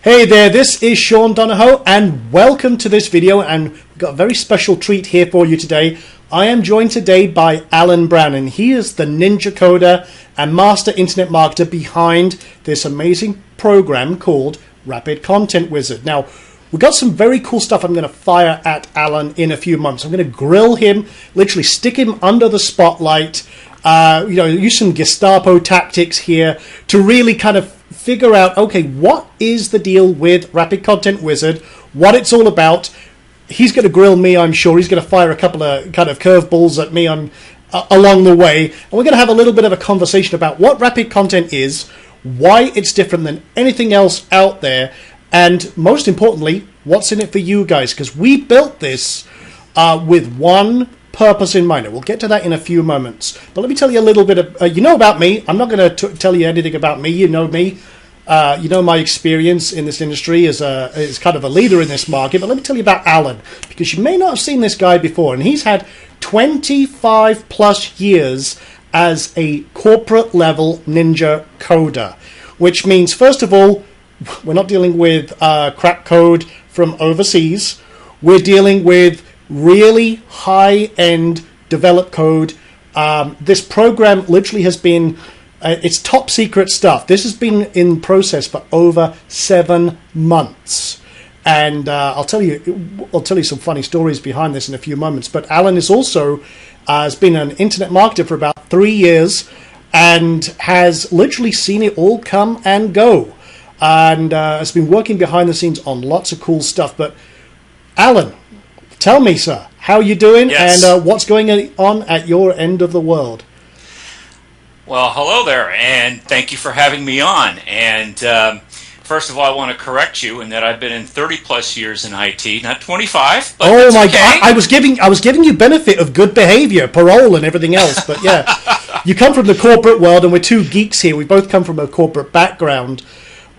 Hey there, this is Sean Donahoe and welcome to this video, and we've got a very special treat here for you today. I am joined today by Alan Brown, and he is the ninja coder and master internet marketer behind this amazing program called Rapid Content Wizard. Now, we've got some very cool stuff I'm going to fire at Alan in a few months. I'm going to grill him, literally stick him under the spotlight, use some Gestapo tactics here to really kind of figure out, okay, what is the deal with Rapid Content Wizard, what it's all about. He's going to grill me, I'm sure. He's going to fire a couple of kind of curveballs at me along the way. And we're going to have a little bit of a conversation about what Rapid Content is, why it's different than anything else out there, and most importantly, what's in it for you guys. Because we built this with one purpose in mind. We'll get to that in a few moments. But let me tell you a little bit of, you know about me. I'm not going to tell you anything about me. You know me. You know my experience in this industry as kind of a leader in this market. But let me tell you about Alan, because you may not have seen this guy before. And he's had 25 plus years as a corporate level ninja coder, which means, first of all, we're not dealing with crack code from overseas. We're dealing with really high-end developed code. This program literally has been, it's top secret stuff. This has been in process for over 7 months. And I'll tell you some funny stories behind this in a few moments. But Alan is also has been an internet marketer for about 3 years and has literally seen it all come and go. And has been working behind the scenes on lots of cool stuff. But Alan, tell me, sir, how you doing? Yes. And what's going on at your end of the world? Well, hello there, and thank you for having me on. And first of all, I want to correct you in that I've been in 30 plus years in IT, not 25. But oh my okay. God! I was giving you benefit of good behavior, parole, and everything else. But yeah, you come from the corporate world, and we're two geeks here. We both come from a corporate background.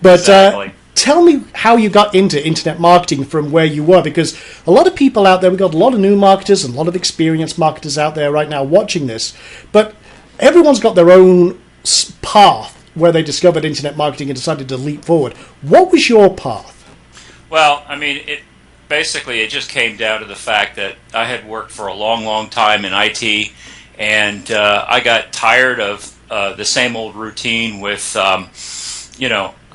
But Exactly. tell me how you got into internet marketing from where you were, because a lot of people out there, we've got a lot of new marketers and a lot of experienced marketers out there right now watching this, but everyone's got their own path where they discovered internet marketing and decided to leap forward. What was your path? Well, I mean, it just came down to the fact that I had worked for a long, long time in IT, and I got tired of the same old routine with,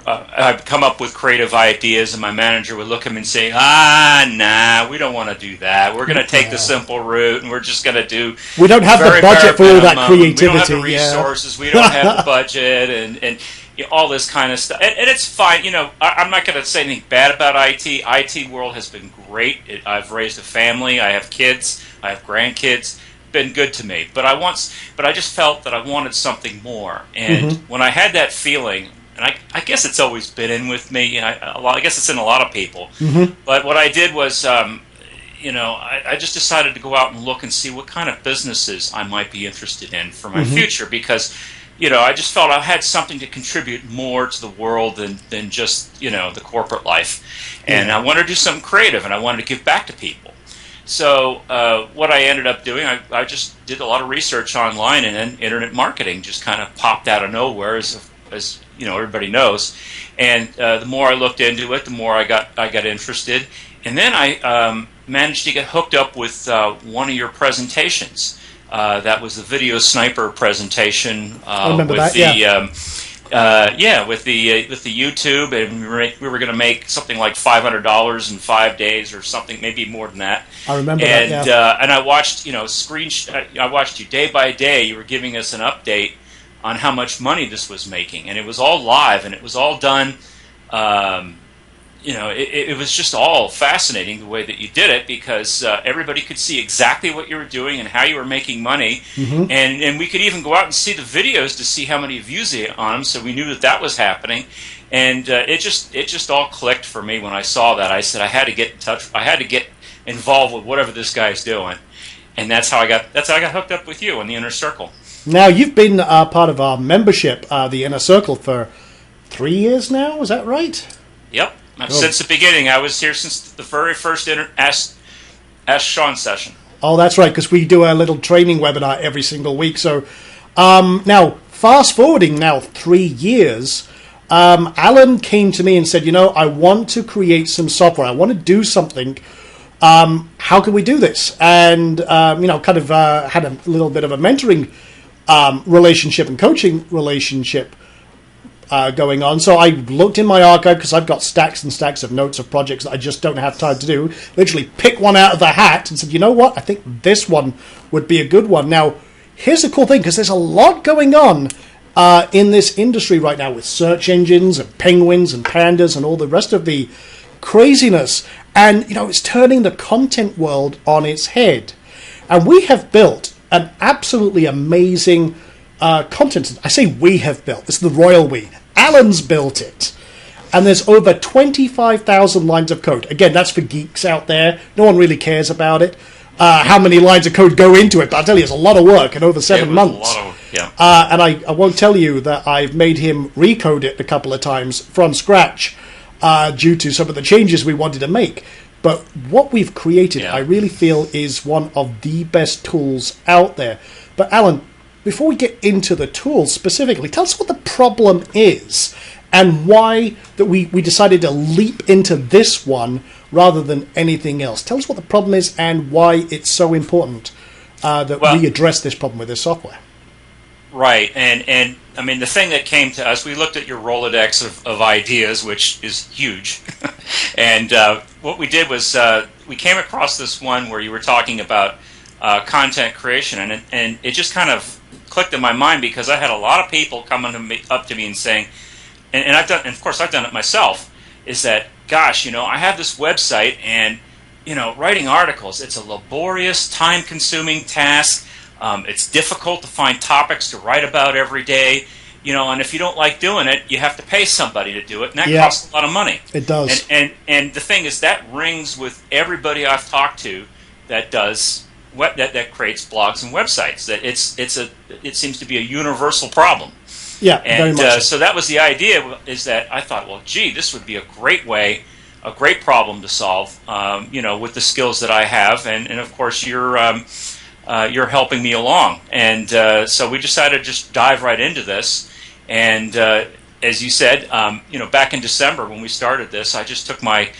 I'd come up with creative ideas, and my manager would look at me and say, nah, we don't want to do that. We're going to take the simple route, and we're just going to do We don't have the budget for all that creativity. We don't have the resources. We don't have the budget, and all this kind of stuff. And it's fine. I'm not going to say anything bad about IT. IT world has been great. I've raised a family. I have kids. I have grandkids. Been good to me. But I just felt that I wanted something more. And when I had that feeling, and I guess it's always been in with me. I guess it's in a lot of people. But what I did was, I just decided to go out and look and see what kind of businesses I might be interested in for my future, because, I just felt I had something to contribute more to the world than just, the corporate life. And I wanted to do something creative, and I wanted to give back to people. So what I ended up doing, I just did a lot of research online, and then internet marketing just kind of popped out of nowhere, as everybody knows. And the more I looked into it, the more I got interested. And then I managed to get hooked up with one of your presentations. That was the Video Sniper presentation. I remember with that. With the YouTube, and we were going to make something like $500 in 5 days or something, maybe more than that. I remember that. Yeah. And I watched, I watched you day by day. You were giving us an update on how much money this was making, and it was all live, and it was all done. It was just all fascinating the way that you did it, because everybody could see exactly what you were doing and how you were making money, and we could even go out and see the videos to see how many views they on them, so we knew that was happening, and it just all clicked for me when I saw that. I said I had to get in touch. I had to get involved with whatever this guy's doing, and that's how I got hooked up with you in the Inner Circle. Now, you've been part of our membership, the Inner Circle, for 3 years now. Is that right? Yep. Since the beginning. I was here since the very first Ask Sean session. Oh, that's right, because we do a little training webinar every single week. So now, fast forwarding now 3 years, Alan came to me and said, I want to create some software. I want to do something. How can we do this? And, had a little bit of a mentoring relationship and coaching relationship going on. So I looked in my archive, because I've got stacks and stacks of notes of projects that I just don't have time to do. Literally pick one out of the hat and said, you know what? I think this one would be a good one. Now, here's the cool thing, because there's a lot going on in this industry right now with search engines and penguins and pandas and all the rest of the craziness. And, it's turning the content world on its head. And we have built an absolutely amazing content. I say we have built. It's the royal we. Alan's built it. And there's over 25,000 lines of code. Again, that's for geeks out there. No one really cares about it. How many lines of code go into it. But I'll tell you, it's a lot of work in over 7 months. And I won't tell you that I've made him recode it a couple of times from scratch due to some of the changes we wanted to make. But what we've created, I really feel, is one of the best tools out there. But Alan, before we get into the tools specifically, tell us what the problem is and why that we decided to leap into this one rather than anything else. Tell us what the problem is and why it's so important that we address this problem with this software. Right, and I mean, the thing that came to us, we looked at your Rolodex of ideas, which is huge, and what we did was we came across this one where you were talking about content creation, and it just kind of clicked in my mind, because I had a lot of people coming up to me and saying, and I've done, and of course I've done it myself, is that, gosh, I have this website, and writing articles, it's a laborious, time-consuming task. It's difficult to find topics to write about every day, and if you don't like doing it, you have to pay somebody to do it, and that costs a lot of money. It does. And the thing is, that rings with everybody I've talked to that does that creates blogs and websites. That it seems to be a universal problem. Yeah, and very much so that was the idea. Is that I thought, well, gee, this would be a great problem to solve. With the skills that I have, and of course you're helping me along. And so we decided to just dive right into this. And as you said, back in December when we started this, I just took my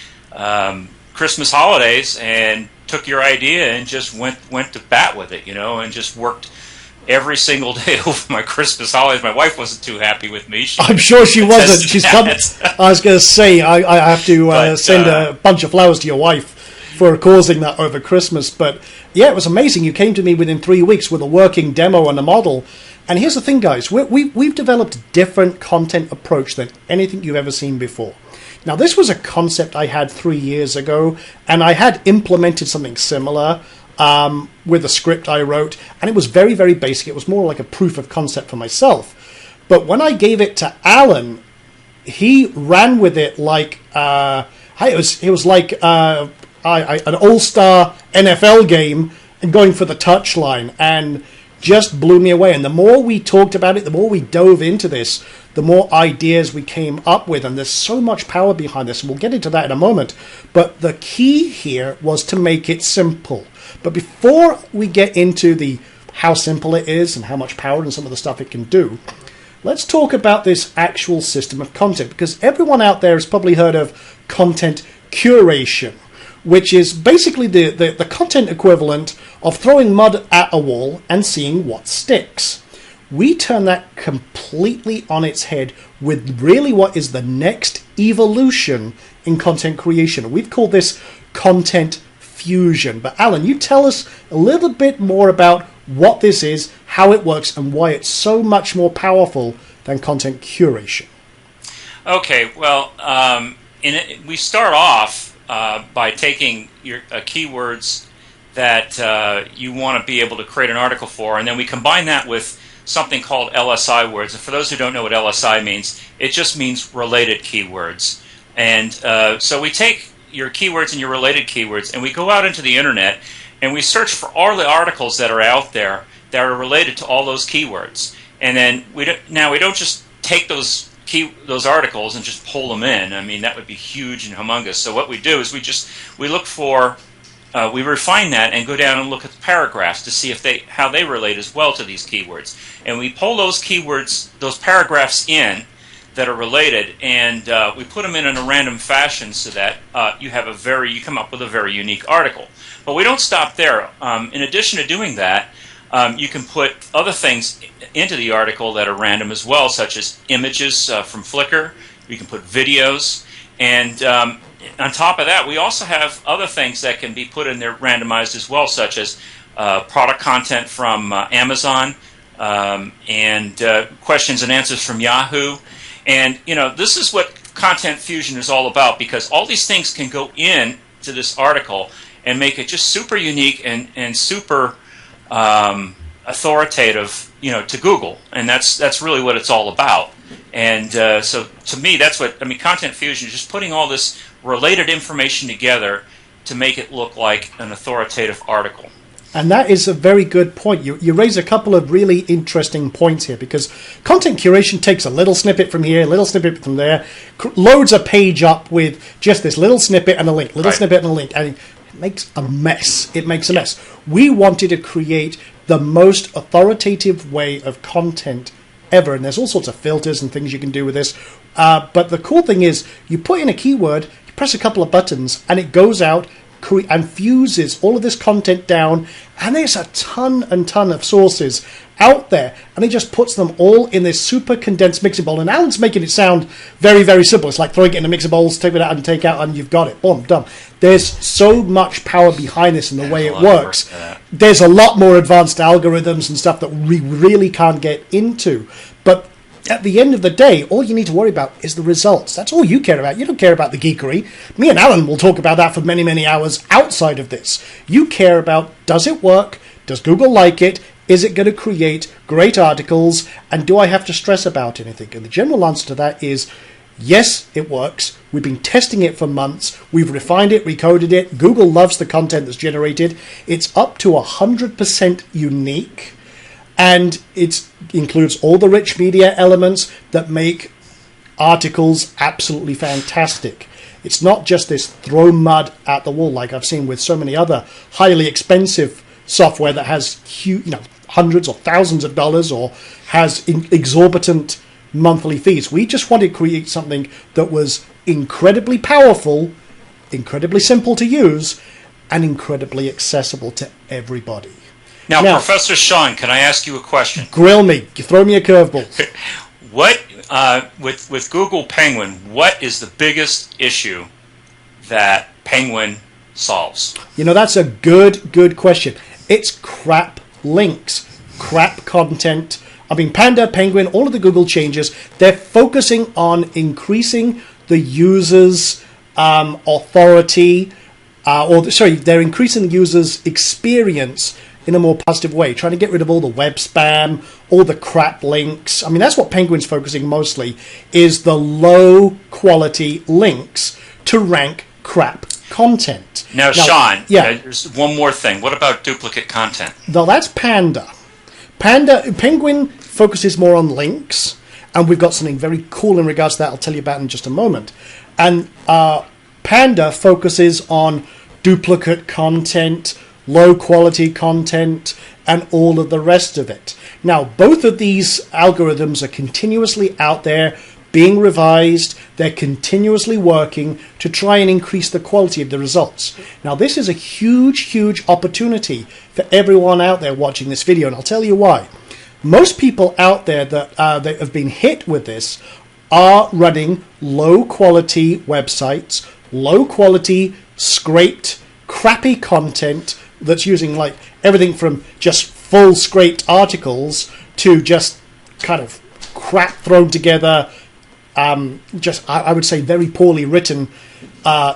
Christmas holidays and took your idea and just went to bat with it, and just worked every single day over my Christmas holidays. My wife wasn't too happy with me. I'm sure she wasn't. She's come. I was going to say, I have to send a bunch of flowers to your wife for causing that over Christmas. But yeah, it was amazing. You came to me within 3 weeks with a working demo and a model. And here's the thing, guys. We've developed a different content approach than anything you've ever seen before. Now, this was a concept I had 3 years ago, and I had implemented something similar with a script I wrote, and it was very, very basic. It was more like a proof of concept for myself. But when I gave it to Alan, he ran with it like it was like an all-star NFL game and going for the touchline, and just blew me away. And the more we talked about it, the more we dove into this, the more ideas we came up with. And there's so much power behind this, and we'll get into that in a moment. But the key here was to make it simple. But before we get into the how simple it is and how much power and some of the stuff it can do, let's talk about this actual system of content, because everyone out there has probably heard of content curation, which is basically the content equivalent of throwing mud at a wall and seeing what sticks. We turn that completely on its head with really what is the next evolution in content creation. We've called this content fusion. But Alan, you tell us a little bit more about what this is, how it works, and why it's so much more powerful than content curation. Okay, well, we start off by taking your keywords that you want to be able to create an article for, and then we combine that with something called LSI words. And for those who don't know what LSI means, it just means related keywords. And so we take your keywords and your related keywords, and we go out into the internet, and we search for all the articles that are out there that are related to all those keywords. And then we don't just take those articles and just pull them in. I mean, that would be huge and humongous. So what we do is we look for we refine that and go down and look at the paragraphs to see how they relate as well to these keywords. And we pull those keywords, those paragraphs in that are related, and we put them in a random fashion so that you come up with a very unique article. But we don't stop there. In addition to doing that, you can put other things into the article that are random as well, such as images from Flickr. You can put videos, and on top of that, we also have other things that can be put in there randomized as well, such as product content from Amazon, and questions and answers from Yahoo. And this is what Content Fusion is all about, because all these things can go in to this article and make it just super unique and super authoritative, to Google. And that's really what it's all about. And so to me, Content Fusion is just putting all this related information together to make it look like an authoritative article. And that is a very good point. You raise a couple of really interesting points here, because content curation takes a little snippet from here, a little snippet from there, loads a page up with just this little snippet and a link, snippet and a link, and it makes a mess. It makes a mess. We wanted to create the most authoritative way of content ever, and there's all sorts of filters and things you can do with this. But the cool thing is, you put in a keyword, you press a couple of buttons, and it goes out and fuses all of this content down, and there's a ton and ton of sources out there, and he just puts them all in this super condensed mixing bowl. And Alan's making it sound very, very simple. It's like throwing it in a mixing bowl, take it out and take out, and you've got it. Boom, done. There's so much power behind this and the way it works. There's a lot more advanced algorithms and stuff that we really can't get into. But at the end of the day, all you need to worry about is the results. That's all you care about. You don't care about the geekery. Me and Alan will talk about that for many, many hours outside of this. You care about, does it work? Does Google like it? Is it going to create great articles? And do I have to stress about anything? And the general answer to that is, yes, it works. We've been testing it for months. We've refined it, recoded it. Google loves the content that's generated. It's up to 100% unique. And it includes all the rich media elements that make articles absolutely fantastic. It's not just this throw mud at the wall like I've seen with so many other highly expensive software that has hundreds or thousands of dollars or has exorbitant monthly fees. We just wanted to create something that was incredibly powerful, incredibly simple to use, and incredibly accessible to everybody. Now, Professor Sean, can I ask you a question? Grill me. Throw me a curveball. What, with Google Penguin, what is the biggest issue that Penguin solves? That's a good question. It's crap links, crap content. Panda, Penguin, all of the Google changes, they're focusing on increasing the user's authority, they're increasing the user's experience in a more positive way, trying to get rid of all the web spam, all the crap links. That's what Penguin's focusing mostly, is the low quality links to rank crap content. Now Sean, there's one more thing. What about duplicate content? Now that's Panda. Penguin focuses more on links, and we've got something very cool in regards to that I'll tell you about in just a moment. And Panda focuses on duplicate content, low quality content, and all of the rest of it. Now, both of these algorithms are continuously out there being revised. They're continuously working to try and increase the quality of the results. Now, this is a huge opportunity for everyone out there watching this video, and I'll tell you why. Most people out there that have been hit with this are running low quality websites, low quality, scraped, crappy content that's using like everything from just full scraped articles to just kind of crap thrown together, I would say very poorly written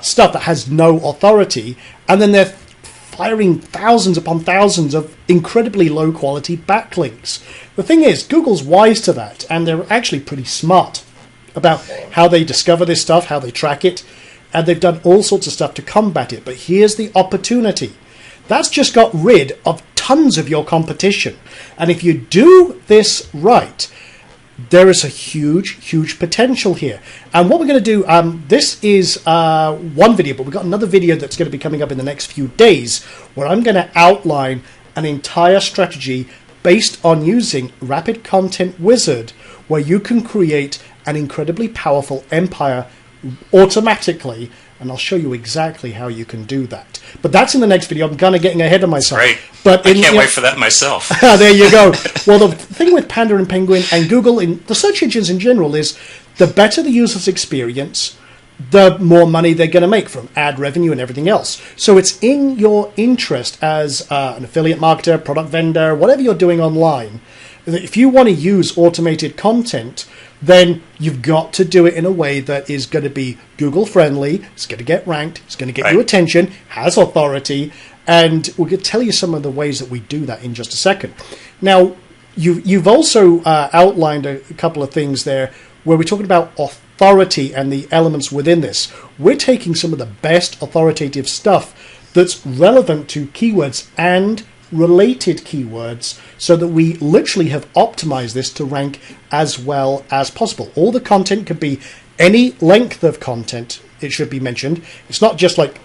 stuff that has no authority, and then they're firing thousands upon thousands of incredibly low quality backlinks. The thing is, Google's wise to that, and they're actually pretty smart about how they discover this stuff, how they track it, and they've done all sorts of stuff to combat it. But here's the opportunity. That's just got rid of tons of your competition. And if you do this right, there is a huge potential here. And what we're going to do, this is one video, but we've got another video that's going to be coming up in the next few days where I'm going to outline an entire strategy based on using Rapid Content Wizard, where you can create an incredibly powerful empire automatically, and I'll show you exactly how you can do that. But that's in the next video. I'm kind of getting ahead of myself. Great. But I can't wait for that myself. There you go. Well, the thing with Panda and Penguin and Google, in the search engines in general, is the better the user's experience, the more money they're going to make from ad revenue and everything else. So it's in your interest as an affiliate marketer, product vendor, whatever you're doing online, that if you want to use automated content, then you've got to do it in a way that is going to be Google friendly, it's going to get ranked, it's going to get you attention, has authority, and we're going to tell you some of the ways that we do that in just a second. Now, you've also outlined a couple of things there where we're talking about authority and the elements within this. We're taking some of the best authoritative stuff that's relevant to keywords and related keywords so that we literally have optimized this to rank as well as possible. All the content could be any length of content, it should be mentioned. It's not just like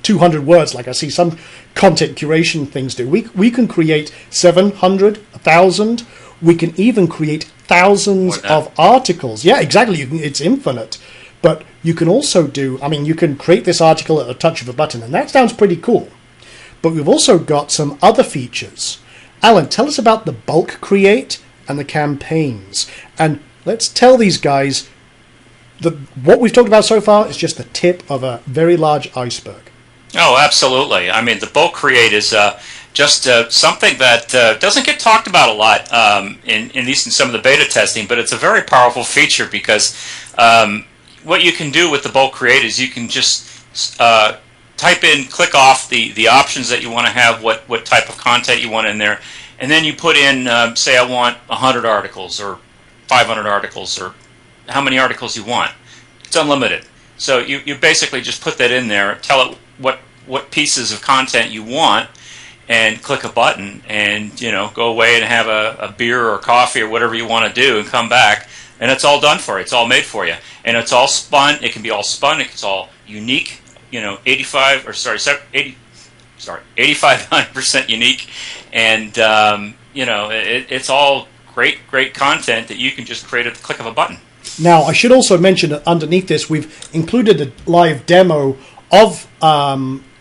200 words like I see some content curation things do. We can create 700, 1,000. We can even create thousands of articles. Yeah, exactly. It's infinite. But you can also do, I mean, you can create this article at a touch of a button, and that sounds pretty cool. But we've also got some other features. Alan, tell us about the bulk create and the campaigns. And let's tell these guys that what we've talked about so far is just the tip of a very large iceberg. Oh, absolutely. I mean, the bulk create is just something that doesn't get talked about a lot, in at least in some of the beta testing, but it's a very powerful feature because what you can do with the bulk create is you can just type in, click off the options that you want to have, what type of content you want in there, and then you put in, say I want 100 articles or 500 articles or how many articles you want. It's unlimited. So you basically just put that in there, tell it what pieces of content you want, and click a button, and go away and have a beer or coffee or whatever you want to do, and come back, and it's all done for you. It's all made for you, and it's all spun. It can be all spun. It's all unique. 85% unique, and it's all great content that you can just create at the click of a button. Now, I should also mention that underneath this, we've included a live demo of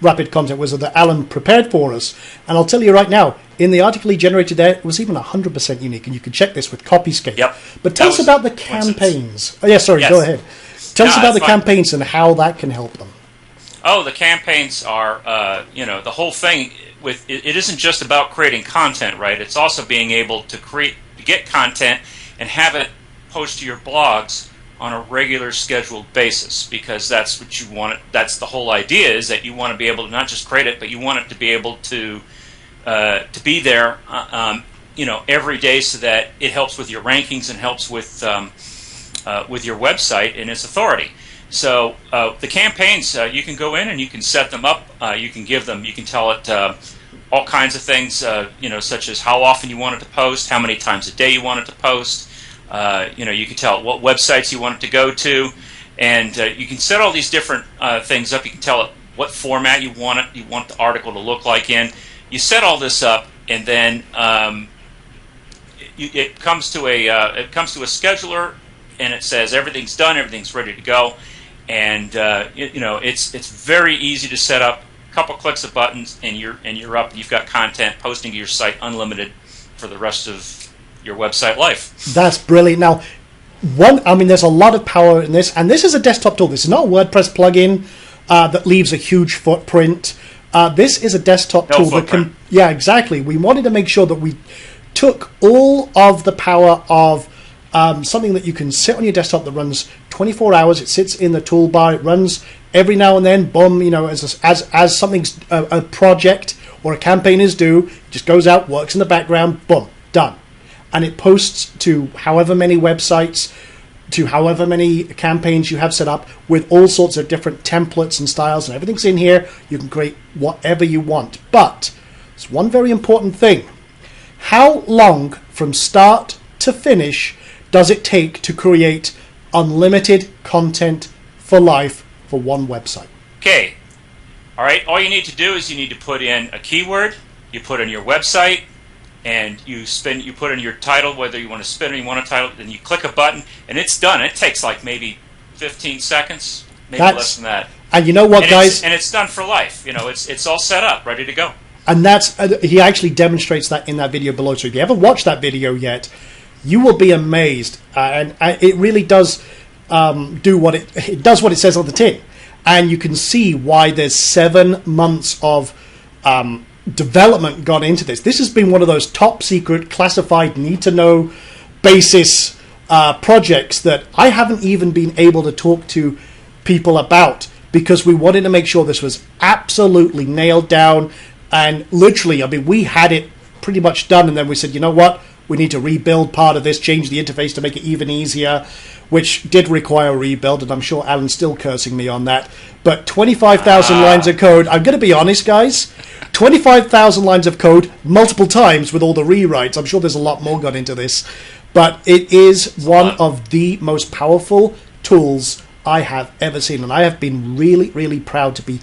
Rapid Content Wizard that Alan prepared for us. And I'll tell you right now, in the article he generated there, it was even 100% unique, and you can check this with Copyscape. Yep. But tell us about the campaigns. Oh, yeah, sorry, yes. Go ahead. Tell us about the campaigns and how that can help them. Oh, the campaigns are, the whole thing with it isn't just about creating content, right? It's also being able to get content and have it post to your blogs on a regular scheduled basis, because that's what you want. That's the whole idea, is that you want to be able to not just create it, but you want it to be able to be there, every day, so that it helps with your rankings and helps with your website and its authority. So the campaigns, you can go in and you can set them up. You can tell it all kinds of things, such as how often you want it to post, how many times a day you want it to post. You can tell it what websites you want it to go to, and you can set all these different things up. You can tell it what format you want the article to look like in. You set all this up, and then it comes to a scheduler, and it says everything's done, everything's ready to go. And it's very easy to set up. A couple clicks of buttons, and you're up. You've got content posting to your site unlimited for the rest of your website life. That's brilliant. Now, there's a lot of power in this, and this is a desktop tool. This is not a WordPress plugin that leaves a huge footprint. This is a desktop tool that can. Yeah, exactly. We wanted to make sure that we took all of the power of something that you can sit on your desktop that runs 24 hours. It sits in the toolbar. It runs every now and then. Boom, as something's a project or a campaign is due, it just goes out, works in the background. Boom, done, and it posts to however many websites, to however many campaigns you have set up, with all sorts of different templates and styles, and everything's in here. You can create whatever you want. But there's one very important thing: how long from start to finish does it take to create unlimited content for life for one website? Okay. All right. All you need to do is you need to put in a keyword, you put in your website, and you put in your title, whether you want to spin or you want a title, then you click a button, and it's done. It takes like maybe 15 seconds, maybe less than that. And you know what, guys? And it's done for life. It's all set up, ready to go. And that's he actually demonstrates that in that video below. So if you haven't watched that video yet, you will be amazed. And it really does do what it does what it says on the tin. And you can see why there's 7 months of development gone into this. This has been one of those top secret, classified, need to know basis projects that I haven't even been able to talk to people about, because we wanted to make sure this was absolutely nailed down. And literally, I mean, we had it pretty much done, and then we said, you know what, we need to rebuild part of this, change the interface to make it even easier, which did require a rebuild, and I'm sure Alan's still cursing me on that. But 25,000 lines of code, I'm going to be honest, guys, 25,000 lines of code multiple times with all the rewrites. I'm sure there's a lot more gone into this, but it is one of the most powerful tools I have ever seen, and I have been really, really proud to be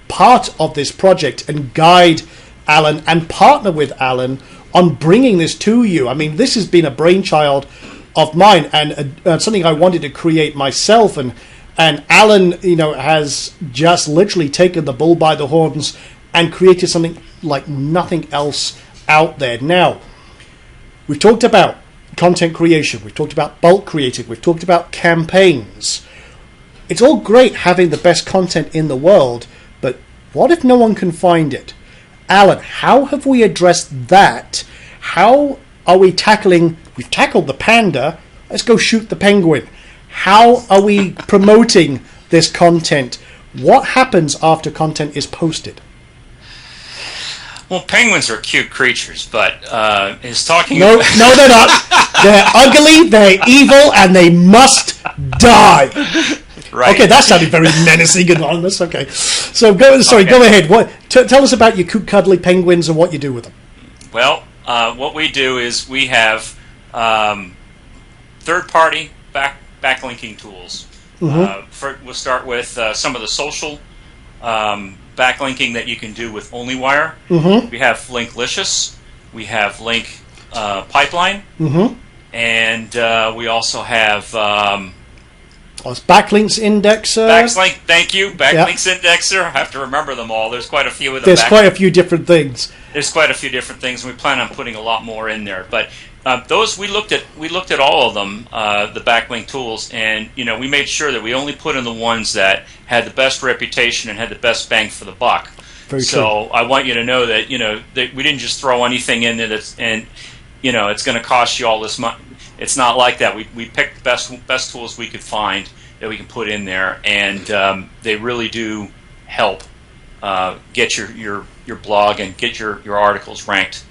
part of this project and guide Alan and partner with Alan on bringing this to you. I mean, this has been a brainchild of mine, and something I wanted to create myself, and Alan, has just literally taken the bull by the horns and created something like nothing else out there. Now, we've talked about content creation, we've talked about bulk creating, we've talked about campaigns. It's all great having the best content in the world, but what if no one can find it? Alan, how have we addressed that? How are we tackling... We've tackled the panda. Let's go shoot the penguin. How are we promoting this content? What happens after content is posted? Well, penguins are cute creatures, but is talking... No, they're not. They're ugly, they're evil, and they must die. Right. Okay, that sounded very menacing and ominous. Okay, so go ahead. Tell us about your cute, cuddly penguins and what you do with them. Well, what we do is we have third-party backlinking tools. Mm-hmm. We'll start with some of the social backlinking that you can do with OnlyWire. Mm-hmm. We have Linklicious. We have Link Pipeline. Mm-hmm. And we also have... it's Backlinks Indexer. Thank you. Backlinks Indexer. I have to remember them all. There's quite a few of them. There's quite a few different things. There's quite a few different things, and we plan on putting a lot more in there. But those we looked at all of them, the backlink tools, and we made sure that we only put in the ones that had the best reputation and had the best bang for the buck. Very so true. I want you to know that that we didn't just throw anything in there it's going to cost you all this money. It's not like that. We picked the best tools we could find that we can put in there, and they really do help get your blog and get your articles ranked.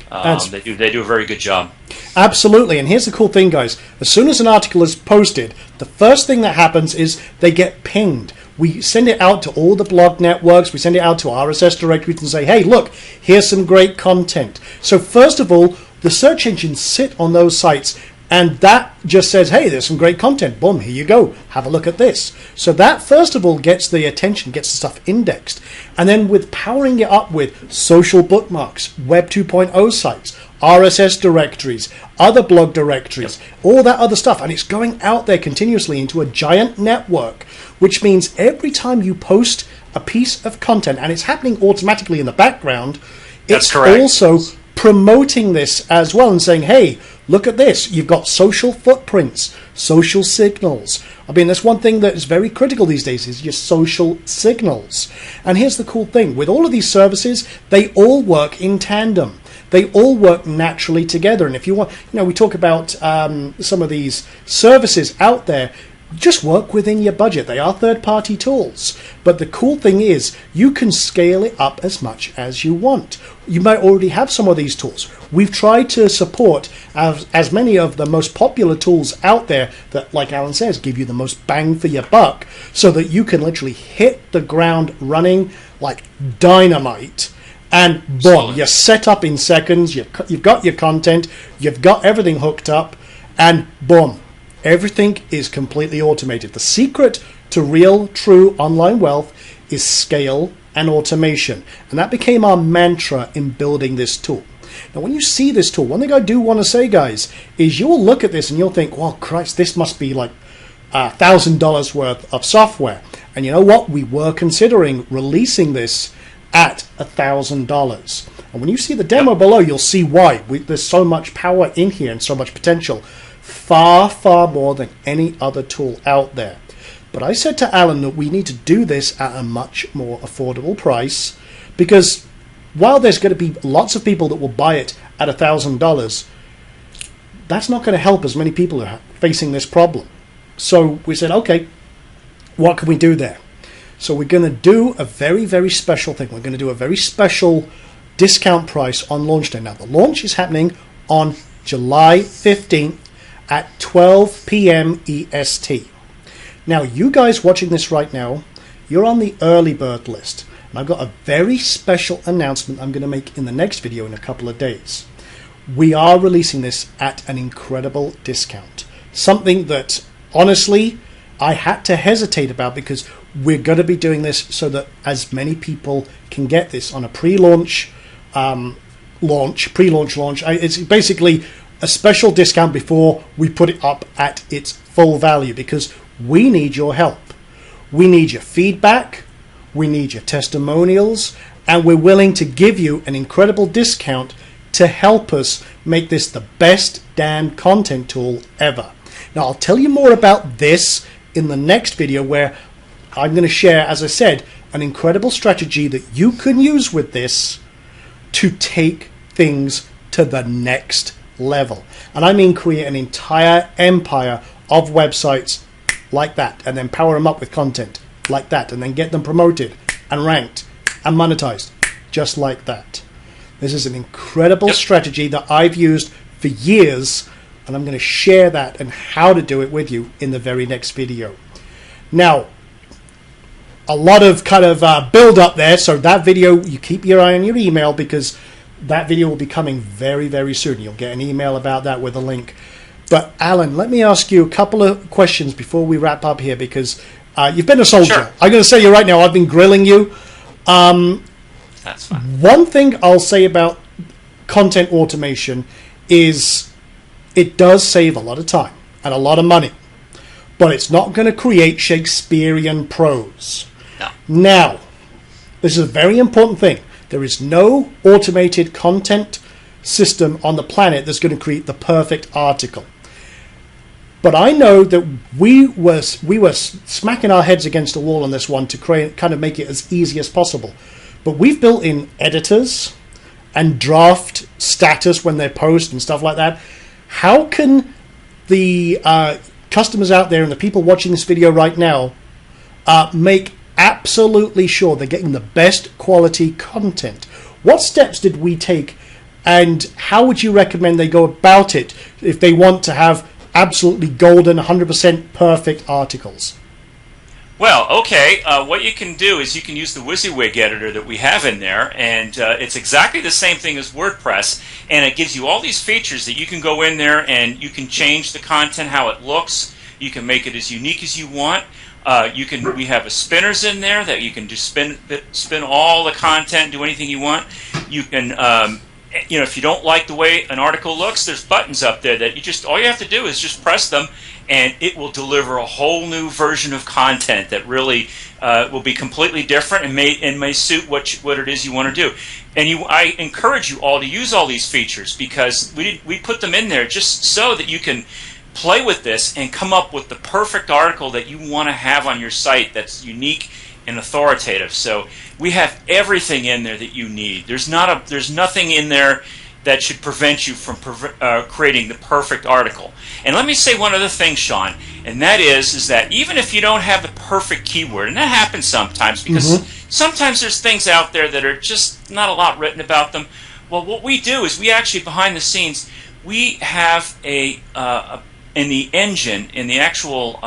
They do a very good job. Absolutely, and here's the cool thing, guys. As soon as an article is posted, the first thing that happens is they get pinged. We send it out to all the blog networks, we send it out to RSS directories and say, hey, look, here's some great content. So first of all, the search engines sit on those sites, and that just says, hey, there's some great content. Boom, here you go. Have a look at this. So that, first of all, gets the attention, gets the stuff indexed. And then with powering it up with social bookmarks, Web 2.0 sites, RSS directories, other blog directories, all that other stuff. And it's going out there continuously into a giant network, which means every time you post a piece of content, and it's happening automatically in the background, it's also promoting this as well and saying, hey, look at this. You've got social footprints, social signals. I mean, that's one thing that is very critical these days is your social signals. And here's the cool thing. With all of these services, they all work in tandem. They all work naturally together. And if you want, we talk about some of these services out there, just work within your budget. They are third-party tools. But the cool thing is you can scale it up as much as you want. You might already have some of these tools. We've tried to support as many of the most popular tools out there that, like Alan says, give you the most bang for your buck so that you can literally hit the ground running like dynamite. And boom, you're set up in seconds. You've got your content. You've got everything hooked up. And boom. Everything is completely automated. The secret to real, true online wealth is scale and automation. And that became our mantra in building this tool. Now, when you see this tool, one thing I do want to say, guys, is you'll look at this and you'll think, well, Christ, this must be like $1,000 worth of software. And you know what? We were considering releasing this at $1,000. And when you see the demo below, you'll see why. There's so much power in here and so much potential. Far, far more than any other tool out there. But I said to Alan that we need to do this at a much more affordable price, because while there's going to be lots of people that will buy it at $1,000, that's not going to help as many people who are facing this problem. So we said, okay, what can we do there? So we're going to do a very, very special thing. We're going to do a very special discount price on launch day. Now, the launch is happening on July 15th at 12 p.m. EST. Now, you guys watching this right now, you're on the early bird list. And I've got a very special announcement I'm going to make in the next video in a couple of days. We are releasing this at an incredible discount. Something that, honestly, I had to hesitate about, because we're going to be doing this so that as many people can get this on a pre-launch launch. It's basically a special discount before we put it up at its full value, because we need your help. We need your feedback. We need your testimonials. And we're willing to give you an incredible discount to help us make this the best damn content tool ever. Now, I'll tell you more about this in the next video, where I'm going to share, as I said, an incredible strategy that you can use with this to take things to the next level. And I mean create an entire empire of websites like that, and then power them up with content like that, and then get them promoted and ranked and monetized just like that. This is an incredible strategy that I've used for years, and I'm going to share that and how to do it with you in the very next video. Now, a lot of kind of build up there, so that video, you keep your eye on your email, because that video will be coming very, very soon. You'll get an email about that with a link. But Alan, let me ask you a couple of questions before we wrap up here, because you've been a soldier. Sure. I'm going to say you right now, I've been grilling you. That's fine. One thing I'll say about content automation is it does save a lot of time and a lot of money, but it's not going to create Shakespearean prose. No. Now, this is a very important thing. There is no automated content system on the planet that's going to create the perfect article. But I know that we were smacking our heads against a wall on this one to kind of make it as easy as possible. But we've built in editors and draft status when they post and stuff like that. How can the customers out there and the people watching this video right now make absolutely sure they're getting the best quality content? What steps did we take, and how would you recommend they go about it if they want to have absolutely golden, 100% perfect articles? Well, okay, what you can do is you can use the WYSIWYG editor that we have in there, and it's exactly the same thing as WordPress, and it gives you all these features that you can go in there and you can change the content, how it looks. You can make it as unique as you want. We have a spinners in there that you can just spin all the content, do anything you want. You can, if you don't like the way an article looks, there's buttons up there that all you have to do is just press them, and it will deliver a whole new version of content that really will be completely different and may suit what it is you want to do. And I encourage you all to use all these features, because we put them in there just so that you can play with this and come up with the perfect article that you want to have on your site that's unique and authoritative. So we have everything in there that you need. There's nothing in there that should prevent you from creating the perfect article. And let me say one other thing, Sean, and that is that even if you don't have the perfect keyword, and that happens sometimes, because sometimes there's things out there that are just not a lot written about them. Well, what we do is we actually, behind the scenes, we have in the engine, in the actual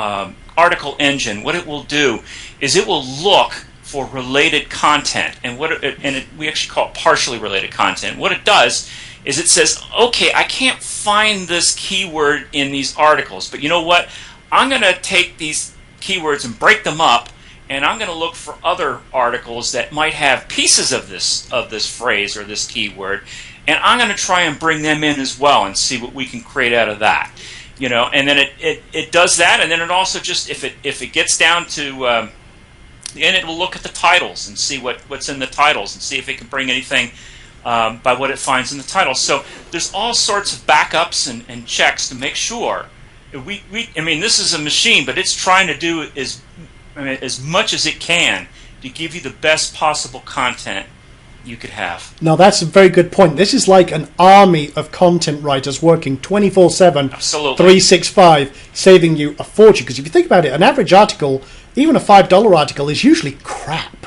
article engine, what it will do is it will look for related content, and we actually call it partially related content. What it does is it says, okay, I can't find this keyword in these articles, but you know what? I'm going to take these keywords and break them up, and I'm going to look for other articles that might have pieces of this phrase or this keyword, and I'm going to try and bring them in as well and see what we can create out of that. And then it does that, and then it also just if it gets down to and it will look at the titles and see what's in the titles and see if it can bring anything by what it finds in the titles. So there's all sorts of backups and checks to make sure. This is a machine, but it's trying to do as much as it can to give you the best possible content you could have. Now, that's a very good point. This is like an army of content writers working 24/7, Absolutely. 365, saving you a fortune. Because if you think about it, an average article, even a $5 article, is usually crap.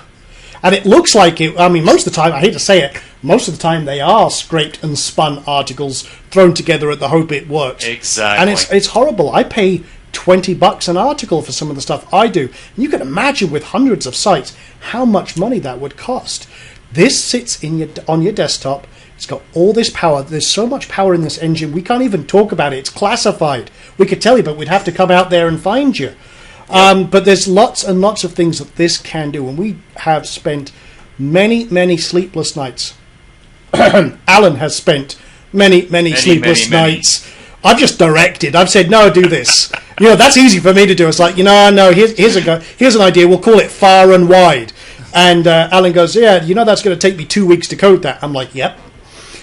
And it looks like it, most of the time, I hate to say it, most of the time they are scraped and spun articles thrown together at the hope it works. Exactly. And it's horrible. I pay $20 an article for some of the stuff I do. And you can imagine with hundreds of sites how much money that would cost. This sits on your desktop. It's got all this power. There's so much power in this engine, we can't even talk about it. It's classified. We could tell you, but we'd have to come out there and find you. But there's lots and lots of things that this can do, and we have spent many, many sleepless nights. Alan has spent many sleepless nights. I've just directed. I've said, no, do this. That's easy for me to do. It's like, no, here's an idea. We'll call it Far and Wide. And Alan goes, yeah, that's going to take me 2 weeks to code that. I'm like, yep.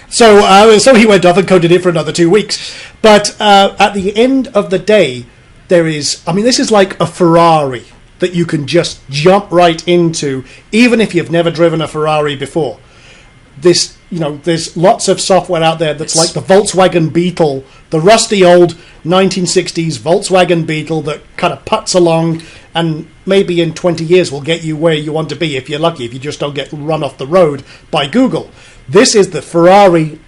So he went off and coded it for another 2 weeks. But at the end of the day, this is like a Ferrari that you can just jump right into, even if you've never driven a Ferrari before. There's lots of software out there that's like the Volkswagen Beetle, the rusty old 1960s Volkswagen Beetle that kind of putts along and maybe in 20 years will get you where you want to be if you're lucky, if you just don't get run off the road by Google. This is the Ferrari,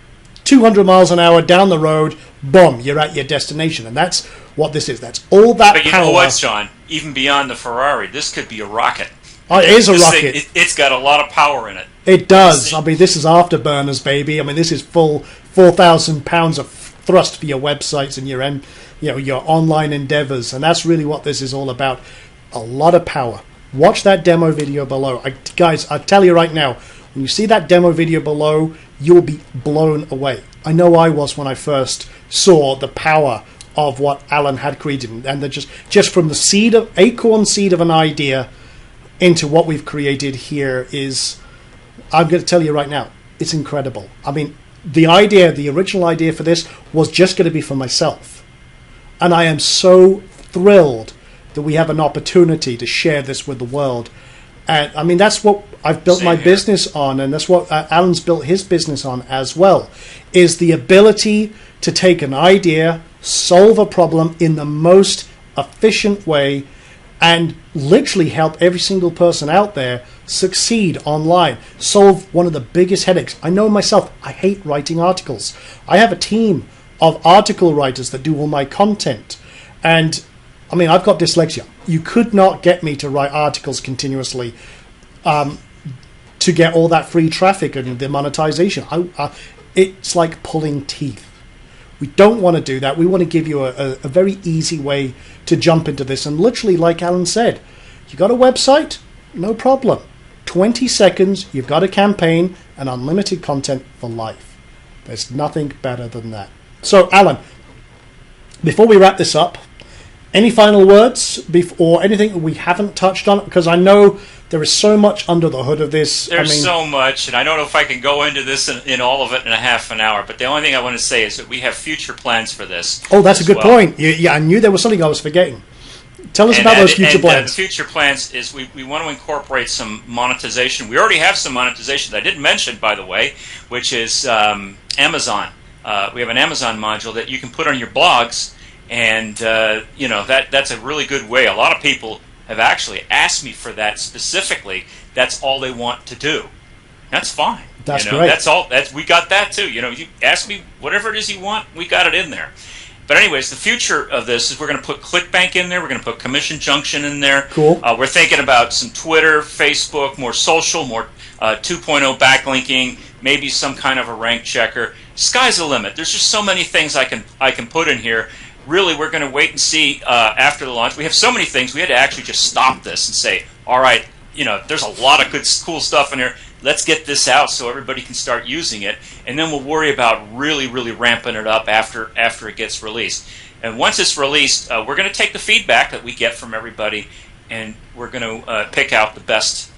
200 miles an hour down the road, boom, you're at your destination. And that's what this is. That's all that power. But you know what, John? Even beyond the Ferrari, this could be a rocket. It is a rocket. It's got a lot of power in it. It does. This is afterburners, baby. This is full 4,000 pounds of thrust for your websites and your online endeavors. And that's really what this is all about. A lot of power. Watch that demo video below. Guys, I tell you right now, when you see that demo video below, you'll be blown away. I know I was when I first saw the power of what Alan had created. And just from the acorn seed of an idea into what we've created here is, I'm going to tell you right now, it's incredible. The original idea for this was just going to be for myself. And I am so thrilled that we have an opportunity to share this with the world. And that's what I've built my business on, and that's what Alan's built his business on as well, is the ability to take an idea, solve a problem in the most efficient way, and literally help every single person out there succeed online, solve one of the biggest headaches. I know myself, I hate writing articles. I have a team of article writers that do all my content. And I've got dyslexia. You could not get me to write articles continuously to get all that free traffic and the monetization. It's like pulling teeth. We don't want to do that. We want to give you a very easy way to jump into this. And literally, like Alan said, you got a website? No problem. 20 seconds, you've got a campaign and unlimited content for life. There's nothing better than that. So, Alan, before we wrap this up, any final words or anything we haven't touched on? Because I know there is so much under the hood of this. There's so much, and I don't know if I can go into this in all of it in a half an hour, but the only thing I want to say is that we have future plans for this. Oh, that's a good point. Yeah, I knew there was something I was forgetting. Tell us about those future plans. The future plans is we want to incorporate some monetization. We already have some monetization that I didn't mention, by the way, which is Amazon. We have an Amazon module that you can put on your blogs, and that's a really good way. A lot of people have actually asked me for that specifically. That's all they want to do. That's fine. That's great. That's all. We got that too. You ask me whatever it is you want, we got it in there. But anyways, the future of this is we're going to put ClickBank in there. We're going to put Commission Junction in there. Cool. We're thinking about some Twitter, Facebook, more social, more 2.0 backlinking, maybe some kind of a rank checker. Sky's the limit. There's just so many things I can put in here. Really, we're going to wait and see after the launch. We have so many things. We had to actually just stop this and say, all right, there's a lot of cool stuff in here. let's get this out so everybody can start using it, and then we'll worry about really, really ramping it up after it gets released. And once it's released, we're going to take the feedback that we get from everybody, and we're going to pick out the best,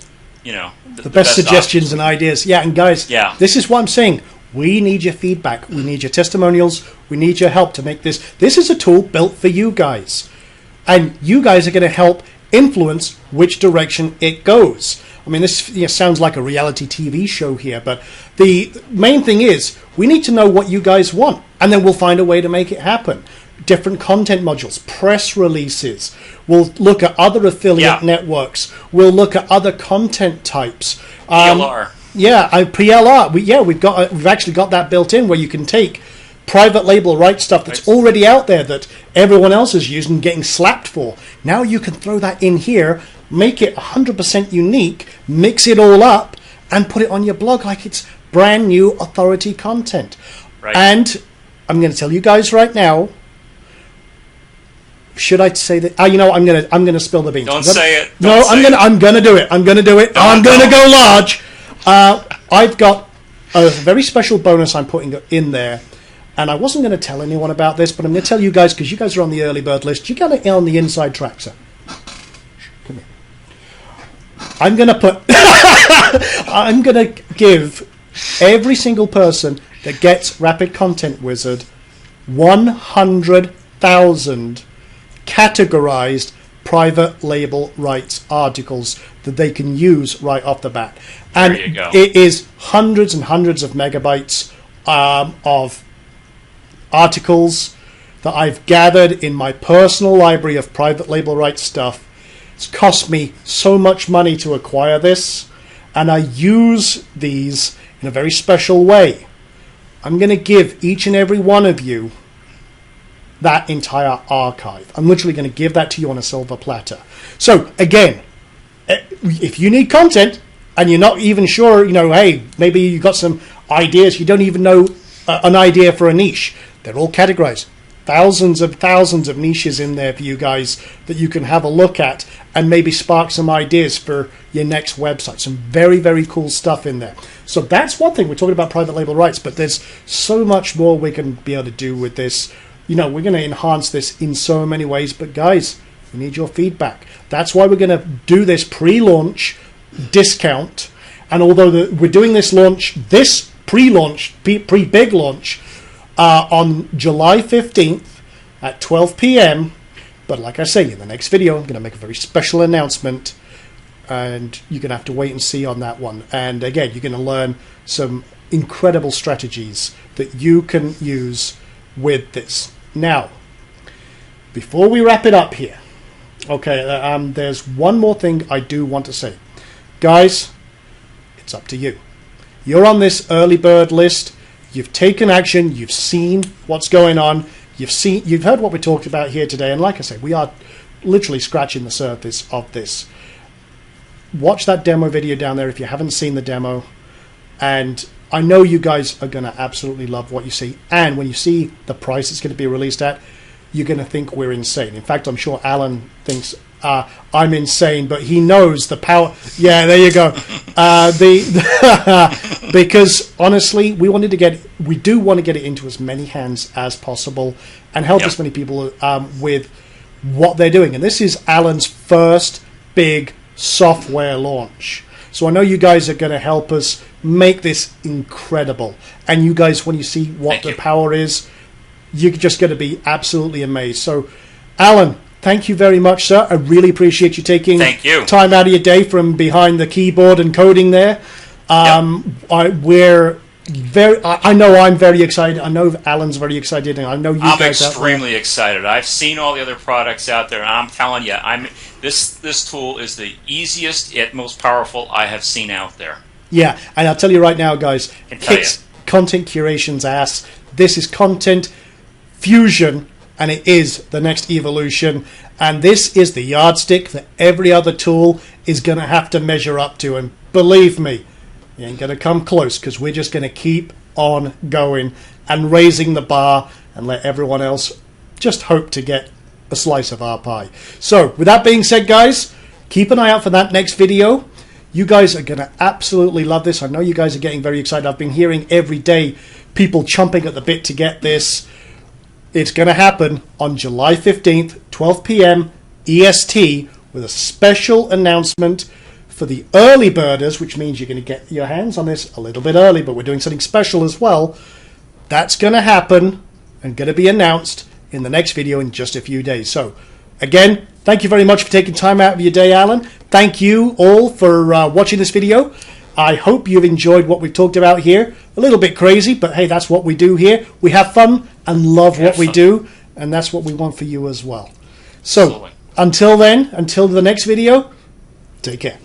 the best suggestions options. and ideas. Yeah, and guys, this is what I'm saying. We need your feedback. We need your testimonials. We need your help to make this. This is a tool built for you guys. And you guys are going to help influence which direction it goes. I mean, this sounds like a reality TV show here, but the main thing is we need to know what you guys want, and then we'll find a way to make it happen. Different content modules, press releases. We'll look at other affiliate networks. We'll look at other content types. PLR. PLR. We've actually got that built in where you can take private label rights stuff that's already out there that everyone else is using and getting slapped for. Now you can throw that in here, make it 100% unique, mix it all up, and put it on your blog like it's brand new authority content. Right. And I'm going to tell you guys right now. Should I say that? I'm gonna spill the beans. Don't say it. I'm gonna do it. I'm gonna go large. I've got a very special bonus I'm putting in there. And I wasn't going to tell anyone about this, but I'm going to tell you guys because you guys are on the early bird list. You got it on the inside track, sir. Come here. I'm going to give every single person that gets Rapid Content Wizard 100,000 categorized private label rights articles that they can use right off the bat. And there you go. It is hundreds and hundreds of megabytes of articles that I've gathered in my personal library of private label rights stuff. It's cost me so much money to acquire this, and I use these in a very special way. I'm going to give each and every one of you that entire archive. I'm literally going to give that to you on a silver platter. So again, if you need content and you're not even sure, hey, maybe you got some ideas, you don't even know an idea for a niche. They're all categorized. Thousands of niches in there for you guys that you can have a look at and maybe spark some ideas for your next website. Some very, very cool stuff in there. So that's one thing. We're talking about private label rights, but there's so much more we can be able to do with this. We're going to enhance this in so many ways. But guys, we need your feedback. That's why we're going to do this pre-launch discount. And although we're doing this pre-launch, pre-big launch, on July 15th at 12 p.m. But like I say, in the next video, I'm going to make a very special announcement, and you're going to have to wait and see on that one. And again, you're going to learn some incredible strategies that you can use with this. Now, before we wrap it up here, okay, there's one more thing I do want to say. Guys, it's up to you. You're on this early bird list. You've taken action. You've seen what's going on. You've heard what we talked about here today. And like I said, we are literally scratching the surface of this. Watch that demo video down there if you haven't seen the demo. And I know you guys are going to absolutely love what you see. And when you see the price it's going to be released at, you're going to think we're insane. In fact, I'm sure Alan thinks I'm insane, but he knows the power. Yeah, there you go. Because honestly, we do want to get it into as many hands as possible and help as many people with what they're doing. And this is Alan's first big software launch. So I know you guys are going to help us make this incredible. And you guys, when you see what the power is, you're just going to be absolutely amazed. So, Alan, thank you very much, sir. I really appreciate you taking time out of your day from behind the keyboard and coding there. I know I'm very excited. I know Alan's very excited, and I know you guys are. I'm extremely excited. I've seen all the other products out there, and I'm telling you, this tool is the easiest yet most powerful I have seen out there. Yeah, and I'll tell you right now, guys, kicks content curation's ass. This is content fusion, and it is the next evolution. And this is the yardstick that every other tool is going to have to measure up to. And believe me, you ain't going to come close, because we're just going to keep on going and raising the bar and let everyone else just hope to get a slice of our pie. So with that being said, guys, keep an eye out for that next video. You guys are going to absolutely love this. I know you guys are getting very excited. I've been hearing every day people chomping at the bit to get this. It's going to happen on July 15th, 12 p.m. EST, with a special announcement for the early birders, which means you're going to get your hands on this a little bit early, but we're doing something special as well. That's going to happen and going to be announced in the next video in just a few days. So, again, thank you very much for taking time out of your day, Alan. Thank you all for watching this video. I hope you've enjoyed what we've talked about here. A little bit crazy, but hey, that's what we do here. We have fun and love what we do, and that's what we want for you as well. So, until then, until the next video, take care.